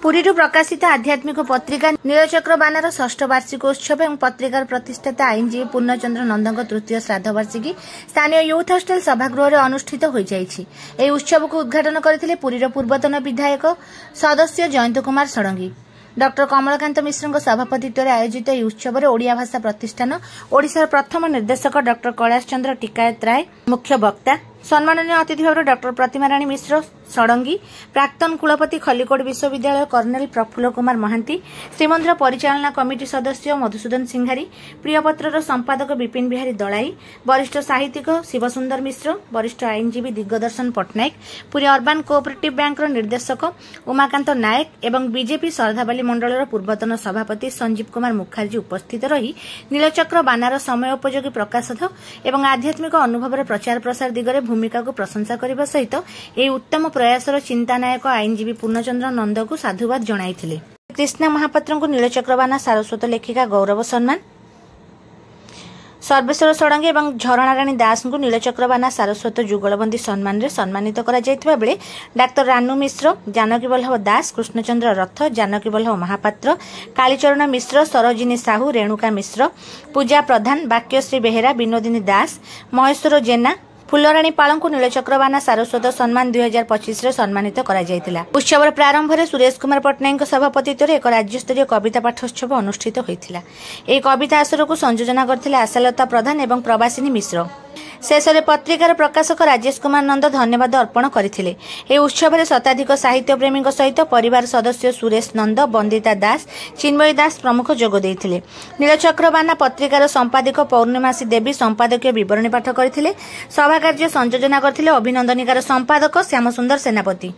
पुरीरू प्रकाशित आध्यात्मिक पत्रिका नीलचक्र बानार षष्ठ वार्षिकोत्सव और पत्रिकार प्रतिष्ठाता आईनजीवी पूर्णचंद्र नंद तृतीय श्राद्ध वार्षिकी स्थानीय यूथ हस्टेल सभागृह अनुष्ठित हो जाइछि। एही उत्सव को उद्घाटन करथिले पुरीर पूर्वतन विधायक सदस्य जयंत कुमार षडंगी। डॉक्टर कमलकांत मिश्र सभापतित्व आयोजित यह उत्सव में ओडिया भाषा प्रतिष्ठान ओडिशार प्रथम निर्देशक डॉक्टर कैलाश चंद्र टिकायत राय मुख्य वक्ता, सम्माननीय अतिथि भाव डॉक्टर प्रतिमा राणी मिश्र षडंगी, प्राक्तन कुलपति खलिकोट विश्वविद्यालय कर्नेल प्रफुल्ल कुमार महांती, श्रीमंदिर परिचालना कमिटी सदस्य मधुसूदन सिंघारी, प्रियपत्र संपादक विपिन बिहारी दलाई, वरिष्ठ साहित्यिक शिवसुंदर मिश्र, वरिष्ठ आईनजीवी Digdarshan Pattnaik, Puri urban cooperative bank निर्देशक उमाकांत नायक एवं बीजेपी सरधाबाली मंडल पूर्वतन सभापति संजीव कुमार मुखर्जी उपस्थित रही नीलचक्र बानार समयोपयोगी प्रकाशन एवं आध्यात्मिक अनुभव प्रचार प्रसार दिगरे भूमिका को प्रशंसा करने सहित यह उत्तम प्रयासर चिंतानायक आईनजीवी पूर्णचंद्र नंद को साधुवाद जणाइथिले। कृष्णा महापात्र को नीलचक्र बाना सारस्वत लेखिका गौरव सम्मान, सर्वेश्वर षडंगी और झरणा राणी दास को नीलचक्र बाना सारस्वत जुगलबंदी सम्मान रे सम्मानित करा जायतिबा बेले डाक्टर रानू मिश्र, जानकी वल्लभ दास, कृष्णचंद्र रथ, जानकी वल्लभ महापात्र, कालीचरण मिश्र, सरोजिनी साहू, रेणुका मिश्र, पूजा प्रधान, वाक्यश्री बेहेरा, विनोदिनी दास, महेश्वर जेना, फुलराणी पाल को नीलचक्र बाना सारस्वत सम्मान 2025 रे सम्मानित करा जायतिला। उत्सव प्रारंभ में सुरेश कुमार पट्टनायक सभापतित्व एक राज्यस्तरीय कविता पाठोत्सव अनुष्ठित होइतिला। एही कविता आसर को संयोजना करथिले आशालता प्रधान एवं प्रवासिनी मिश्र। शेष में पत्रिकार प्रकाशक राजेश कुमार नंद धन्यवाद अर्पण करथिले। एही उत्सव में शताधिक साहित्य प्रेमी सहित परिवार सदस्य सुरेश नंद, वंदिता दास, चिन्मयी दास प्रमुख जोग देइथिले। नीलचक्र बाना पत्रिकार संपादक पौर्णिमासी देवी संपादकीय विवरणी पाठ करथिले। सभा कार्य संयोजना करथिले अभिनंदनिकार संपादक श्यामसुंदर सेनापति।